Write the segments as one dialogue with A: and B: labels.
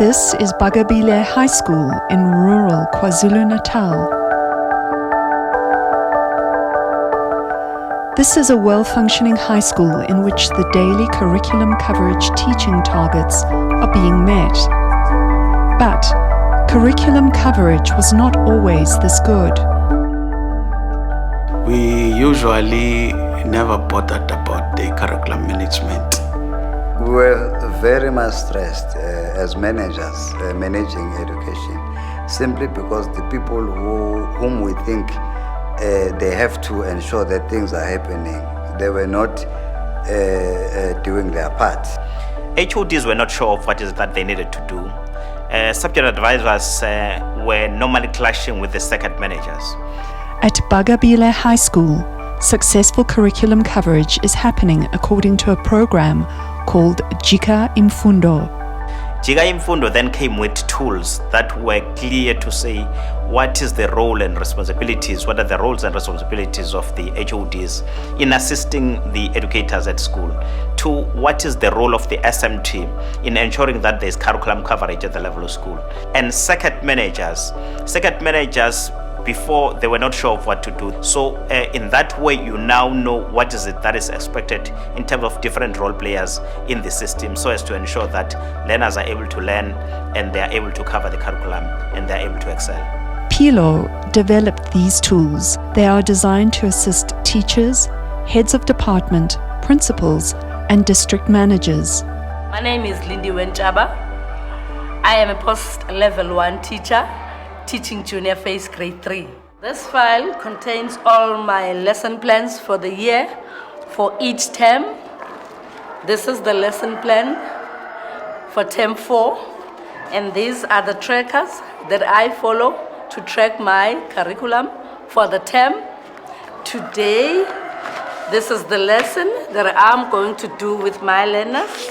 A: This is Bagabile High School in rural KwaZulu-Natal. This is a well-functioning high school in which the daily curriculum coverage teaching targets are being met. But curriculum coverage was not always this good.
B: We usually never bothered about the curriculum management.
C: We were very much stressed as managers managing education, simply because the people whom we think they have to ensure that things are happening, they were not doing their part.
D: HODs were not sure of what is that they needed to do. Subject advisors were normally clashing with the circuit managers.
A: At Bagabile High School, successful curriculum coverage is happening according to a program called Jika Imfundo.
D: Jika Imfundo then came with tools that were clear to say what is the role and responsibilities, what are the roles and responsibilities of the HODs in assisting the educators at school, to what is the role of the SMT in ensuring that there is curriculum coverage at the level of school. And circuit managers before they were not sure of what to do. So in that way, you now know what is it that is expected in terms of different role players in the system, so as to ensure that learners are able to learn and they are able to cover the curriculum and they are able to excel.
A: PILO developed these tools. They are designed to assist teachers, heads of department, principals, and district managers.
E: My name is Lindy Wenchaba. I am a post-level 1 teacher teaching junior phase grade 3. This file contains all my lesson plans for the year for each term. This is the lesson plan for term 4, and these are the trackers that I follow to track my curriculum for the term. Today, this is the lesson that I'm going to do with my learners,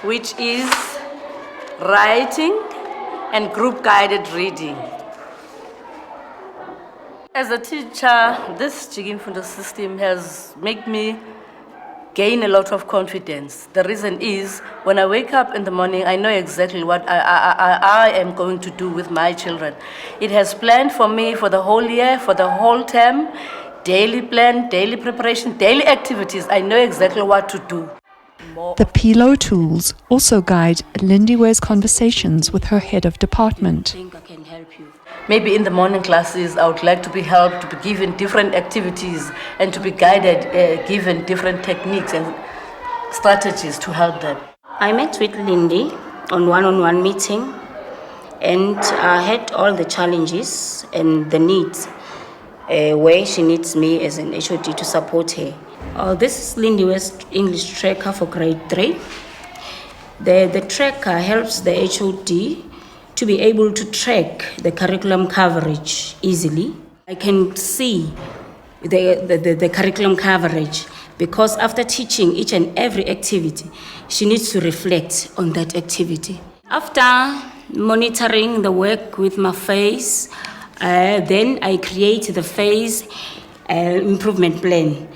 E: which is writing and group-guided reading. As a teacher, this Jika Imfundo system has made me gain a lot of confidence. The reason is, when I wake up in the morning, I know exactly what I am going to do with my children. It has planned for me for the whole year, for the whole term, daily plan, daily preparation, daily activities. I know exactly what to do.
A: The PILO tools also guide Lindiwe's conversations with her head of department.
E: I think I can help you. Maybe in the morning classes, I would like to be helped, to be given different activities and to be guided, given different techniques and strategies to help them.
F: I met with Lindy on one-on-one meeting, and I had all the challenges and the needs where she needs me as an HOD to support her. This is Lindy West English tracker for grade 3. The tracker helps the HOD to be able to track the curriculum coverage easily. I can see the curriculum coverage because after teaching each and every activity, she needs to reflect on that activity. After monitoring the work with my phase, then I create the phase improvement plan.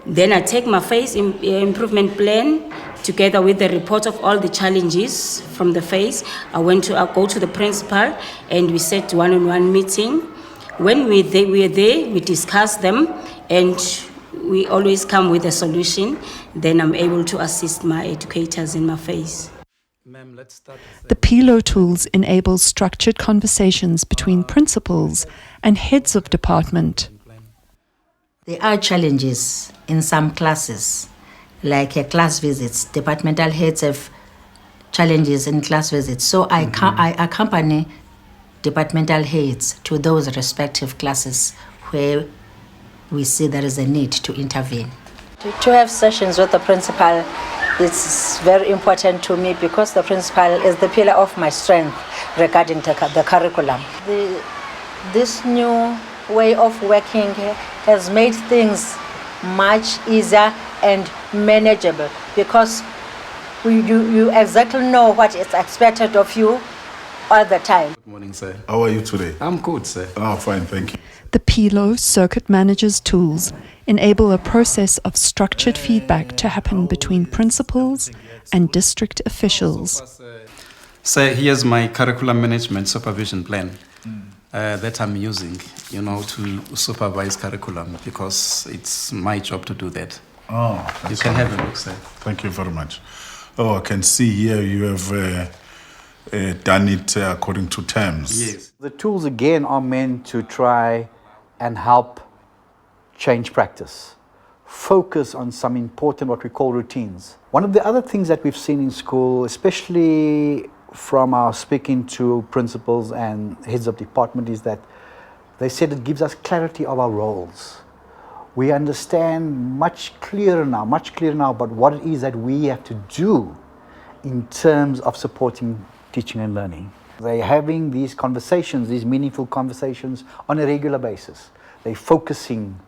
F: Then I take my phase improvement plan together with the report of all the challenges from the phase. I go to the principal and we set one-on-one meeting. When we're there, we discuss them and we always come with a solution. Then I'm able to assist my educators in my phase.
A: The PILO tools enable structured conversations between principals and heads of department.
G: There are challenges in some classes, like class visits. Departmental heads have challenges in class visits. So I accompany departmental heads to those respective classes where we see there is a need to intervene.
H: To have sessions with the principal is very important to me because the principal is the pillar of my strength regarding the curriculum. This new way of working has made things much easier and manageable because you exactly know what is expected of you all the time.
I: Good morning, sir. How are you today? I'm good, sir. Oh, fine, thank you.
A: The PILO circuit manager's tools enable a process of structured feedback to happen between principals and district officials.
B: So here's my curriculum management supervision plan that I'm using, to supervise curriculum because it's my job to do that.
I: Oh,
B: You can have a look, sir.
I: Thank you very much. Oh, I can see here you have done it according to terms.
B: Yes.
J: The tools again are meant to try and help change practice. Focus on some important, what we call routines. One of the other things that we've seen in school, especially from our speaking to principals and heads of department, is that they said it gives us clarity of our roles. We understand much clearer now about what it is that we have to do in terms of supporting teaching and learning. They're having these conversations, these meaningful conversations on a regular basis. They're focusing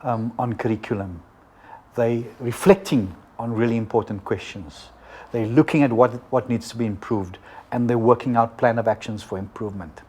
J: on curriculum. They're reflecting on really important questions. They're looking at what needs to be improved, and they're working out plan of actions for improvement.